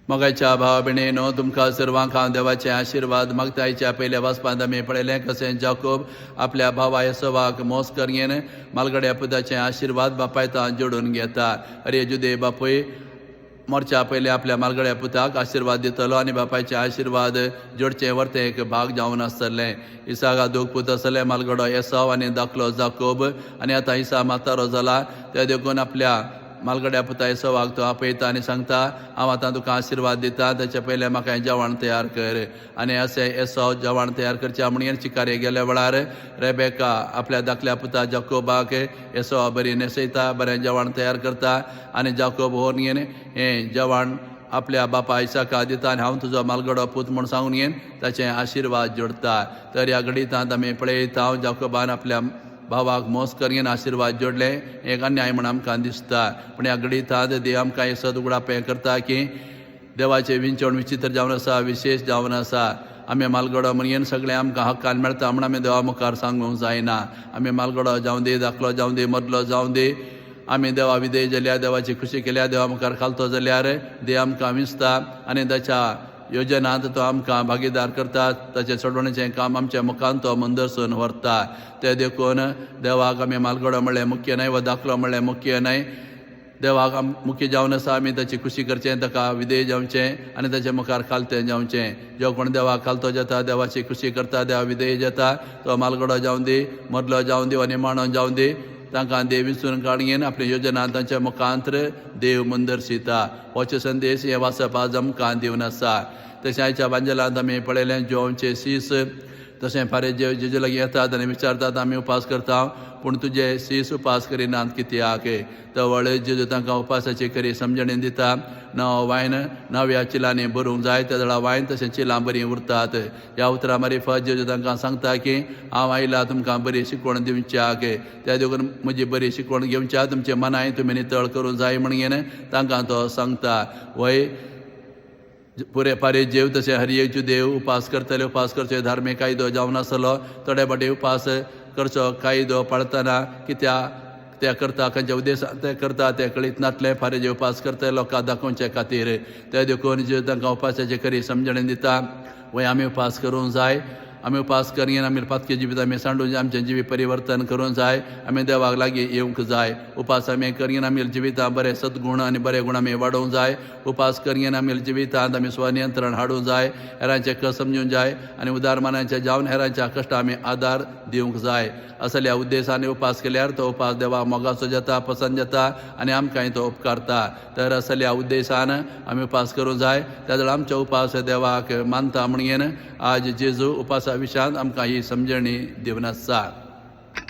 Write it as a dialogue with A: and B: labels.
A: मोगाच्या भावा भयणीनो तुमकां सर्वांक हांव देवाचे आशिर्वाद मागतायच्या पयल्या वाचपांत आमी पळयलें कशें जाकोब आपल्या भावा येसोवाक मोस करयेन मालगड्या पुताचें आशिर्वाद बापायतान जोडून घेता. अरे जुदे बापूय मोरच्या पयलीं आपल्या मालगड्या पुताक आशिर्वाद दितलो आनी बापायचे आशिर्वाद जोडचें व्हरतें एक भाग जावन आसतलें. इसाका दोग पूत आसले, मालगडो येसव आनी धाकलो जाकोब. आनी आतां इसा म्हातारो जाला ते देखून आपल्या मालगड्या पुता येसोवाक तो आपयता आनी सांगता हांव आतां तुका आशिर्वाद दिता, तेचे पयलें म्हाका हें जेवण तयार कर. आनी अशें येसव जेवण तयार करच्या म्हणून शिकारे गेल्या वेळार रेबेका आपल्या धाकल्या पुता जाकोबाक येसवा बरी न्हेसयता, बरें जेवण तयार करता आनी जाकोब व्हरून घेवन हें जेवण आपल्या बापा इसाका दिता आनी हांव तुजो मालगडो पूत म्हूण सांगून घेवन ताचें आशिर्वाद जोडता. तर ह्या घडींत आमी पळयता हांव जाकोबान आपल्या भावाक मोस करयेन आशिर्वाद जोडले एक अन्याय म्हण आमकां दिसता. पूण ह्या घडींत देव आमकां हे सदउगडाप हें करता की देवाचें विंचवण विचित्र जावन आसा, विशेश जावन आसा. आमी मालगडो म्हणून सगळें आमकां हक्कान मेळटा म्हण आमी देवा मुखार सांगूंक जायना. आमी मालगडो जावं दी, धाकलो जावं दी, मदलो जावं दी, आमी देवा विधेय जाल्यार, देवाची खुशी केल्या, देवा मुखार खालतो जाल्यार देव आमकां विंचता आनी ताच्या योजनांत तो आमकां भागीदार करता. ताचें सोडवणेचें काम आमच्या मुखान तो मंदरसून व्हरता. ते देखून देवाक आमी मालगडो म्हणलें मुख्य न्हय वा दाखलो म्हणलें मुख्य न्हय. देवाक मुख्य जावन आसा आमी ताची खुशी करचें, ताका विधेय जावचें आनी ताच्या मुखार खालतें जावचें. जो कोण देवाक खालतो जाता, देवाची खुशी करता, देवा विधेय जाता, तो मालगडो जावं दी, मदलो जावं दी वा निमाणो जावं दी, तांकां देव विंचून काडयेन आपली योजना तांच्या मुखांत्र देव मंदरशिता. होचे संदेश हे वाचप आज आमकां दिवन आसा. तशें आयच्या बांजलांत आमी पळयलें जेवणचें सीस. तशें फारें जेजू लागीं येतात आनी विचारतात आमी उपास करता पूण तुजे सीस उपास करिनात कित्याक. तवळ जेजू तांकां उपासाची खरी समजणी दिता. नवो वायन नव्या चिलांनी भरूंक जाय, त्या वेळा वायन तशें चिलां बरीं उरतात. ह्या उतरां मार्फत जेजू तांकां सांगता की हांव आयला तुमकां बरी शिकवण दिवच्याक. त्या देखून म्हजी बरी शिकवण घेवच्या, तुमचे मनाय तुमी नितळ करूं जाय म्हणून तांकां तो सांगता. वय पुरे पारे जेव तशें हर एक देव उपास करतले. उपास करचो धार्मीक कायदो जावन आसलो. थोडे फावटी उपास करचो कायदो पाळतना कित्याक ते करता, खंयच्या उद्देशान ते करता तें कळीत नासलें. फारें जे उपास करता लोकांक दाखोवचे खातीर. ते देखून जे तांकां उपासाची खरी समजणी दिता. वय आमी उपास करूंक जाय. आमी उपास करयेन आमी पातके जिवीत आमी सांडून जाय, आमचें जिवीत परिवर्तन करूंक जाय. आमी देवाक लागीं येवंक जाय. उपास आमी करयेन आमी जिवितांत बरे सद्गुण आनी बरे गुण आमी वाडोवंक जाय. उपास करयेन आमी जिवितांत आमी स्वनियंत्रण हाडूंक जाय, हेरांचें कश्ट समजूंक जाय आनी उदारमानाचें जावन हेरांच्या कश्टाक आमी आदार दिवंक जाय. असल्या उद्देशान उपास केल्यार तो उपास देवाक मोगाचो जाता, पसंद जाता आनी आमकांय तो उपकारता. तर असल्या उद्देशान आमी उपास करूंक जाय. त्या वेळार आमचो उपास देवाक मानता म्हणून आज जेजू उपासा विशयांत आमकां ही समजणी दिवन आसा.